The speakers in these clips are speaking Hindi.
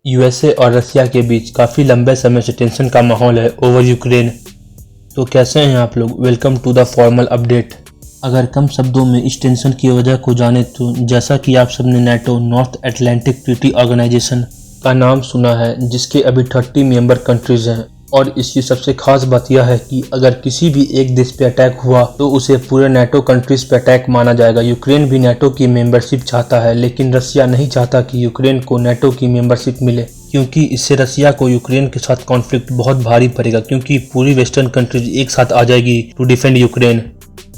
यूएसए और रसिया के बीच काफ़ी लंबे समय से टेंशन का माहौल है ओवर यूक्रेन। तो कैसे हैं आप लोग? Welcome to the formal update. अगर कम शब्दों में इस टेंशन की वजह को जाने तो जैसा कि आप सबने NATO North Atlantic Treaty Organisation का नाम सुना है, जिसके अभी 30 मेंबर कंट्रीज हैं। और इसकी सबसे खास बात यह है कि अगर किसी भी एक देश पे अटैक हुआ तो उसे पूरे नेटो कंट्रीज पे अटैक माना जाएगा। यूक्रेन भी नेटो की मेंबरशिप चाहता है, लेकिन रसिया नहीं चाहता कि यूक्रेन को नेटो की मेंबरशिप मिले, क्योंकि इससे रसिया को यूक्रेन के साथ कॉन्फ्लिक्ट बहुत भारी पड़ेगा, क्योंकि पूरी वेस्टर्न कंट्रीज एक साथ आ जाएगी टू डिफेंड यूक्रेन।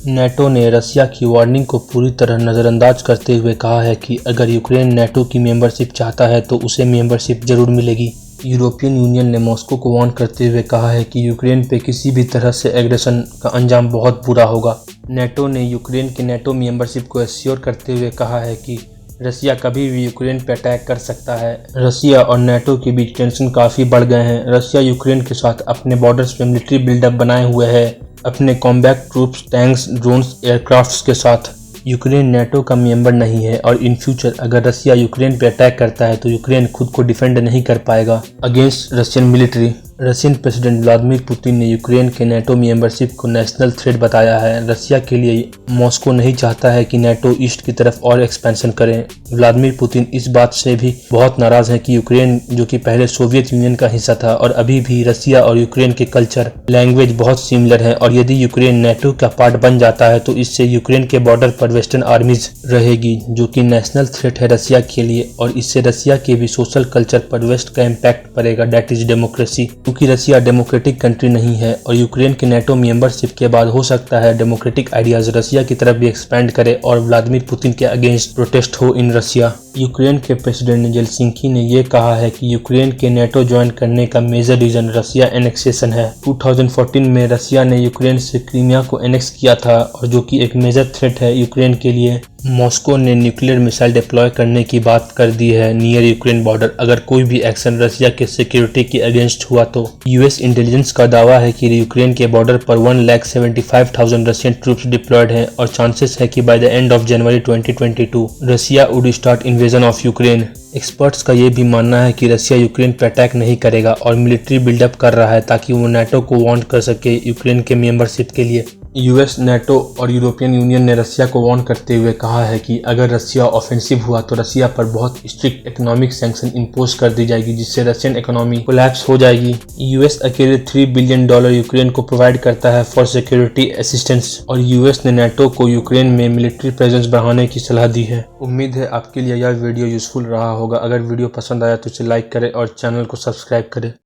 नेटो ने रसिया की वार्निंग को पूरी तरह नज़रअंदाज करते हुए कहा है कि अगर यूक्रेन नेटो की मेंबरशिप चाहता है तो उसे मेंबरशिप जरूर मिलेगी। यूरोपियन यूनियन ने मॉस्को को वार्न करते हुए कहा है कि यूक्रेन पे किसी भी तरह से एग्रेशन का अंजाम बहुत बुरा होगा। नेटो ने यूक्रेन की नेटो मेंबरशिप को एश्योर करते हुए कहा है कि रसिया कभी भी यूक्रेन पे अटैक कर सकता है। रसिया और नेटो के बीच टेंशन काफ़ी बढ़ गए हैं। रसिया यूक्रेन के साथ अपने बॉर्डर्स पे मिलिट्री बिल्डअप बनाए हुए है, अपने combat troops, tanks, drones, aircrafts के साथ। यूक्रेन नेटो का मेंबर नहीं है और इन फ्यूचर अगर रसिया यूक्रेन पे अटैक करता है तो यूक्रेन खुद को डिफेंड नहीं कर पाएगा against Russian military. Russian president Vladimir Putin ने यूक्रेन के नेटो मेंबरशिप को नेशनल थ्रेट बताया है। रसिया के लिए मॉस्को नहीं चाहता है कि नेटो ईस्ट की तरफ और एक्सपेंशन करे। व्लादिमीर पुतिन इस बात से भी बहुत नाराज हैं कि यूक्रेन, जो कि पहले सोवियत यूनियन का हिस्सा था और अभी भी रसिया और यूक्रेन के कल्चर, लैंग्वेज बहुत सिमिलर है, और यदि यूक्रेन नेटो का पार्ट बन जाता है तो इससे यूक्रेन के बॉर्डर पर वेस्टर्न आर्मीज रहेगी, जो कि नेशनल थ्रेट है रसिया के लिए, और इससे रसिया के भी सोशल कल्चर पर वेस्ट का इम्पैक्ट पड़ेगा, डेट इज डेमोक्रेसी। क्योंकि रसिया डेमोक्रेटिक कंट्री नहीं है और यूक्रेन के नेटो मेंबरशिप के बाद हो सकता है डेमोक्रेटिक आइडियाज रसिया की तरफ भी एक्सपेंड करे और व्लादिमीर पुतिन के अगेंस्ट प्रोटेस्ट हो इन रसिया। यूक्रेन के प्रेसिडेंट जेलेंस्की ने यह कहा है कि यूक्रेन के नेटो ज्वाइन करने का मेजर रीजन रसिया एनेक्सेशन है। 2014 में रसिया ने यूक्रेन से क्रीमिया को एनेक्स किया था, और जो कि एक मेजर थ्रेट है यूक्रेन के लिए। मॉस्को ने न्यूक्लियर मिसाइल डिप्लॉय करने की बात कर दी है नियर यूक्रेन बॉर्डर, अगर कोई भी एक्शन रसिया के सिक्योरिटी के अगेंस्ट हुआ तो। यूएस इंटेलिजेंस का दावा है कि यूक्रेन के बॉर्डर पर 1,75,000 रशियन ट्रूप्स डिप्लॉयड हैं और चांसेस है कि by the end of January 2022 Russia would start invasion of Ukraine. Experts का ये भी मानना है कि रसिया यूक्रेन पर अटैक नहीं करेगा और मिलिट्री बिल्डअप कर रहा है ताकि वो नेटो को वार्न कर सके यूक्रेन के मेंबरशिप के लिए। यूएस, नेटो और यूरोपियन यूनियन ने रसिया को वार्न करते हुए कहा है कि अगर रसिया ऑफेंसिव हुआ तो रसिया पर बहुत स्ट्रिक्ट इकोनॉमिक सैंक्शन इंपोज कर दी जाएगी, जिससे रशियन इकोनॉमी कोलैप्स हो जाएगी। यूएस अकेले $3 बिलियन यूक्रेन को प्रोवाइड करता है फॉर सिक्योरिटी असिस्टेंस, और यूएस ने नेटो को यूक्रेन में मिलिट्री प्रेजेंस बढ़ाने की सलाह दी है। उम्मीद है आपके लिए यह वीडियो यूजफुल रहा होगा। अगर वीडियो पसंद आया तो इसे लाइक करें और चैनल को सब्सक्राइब करें।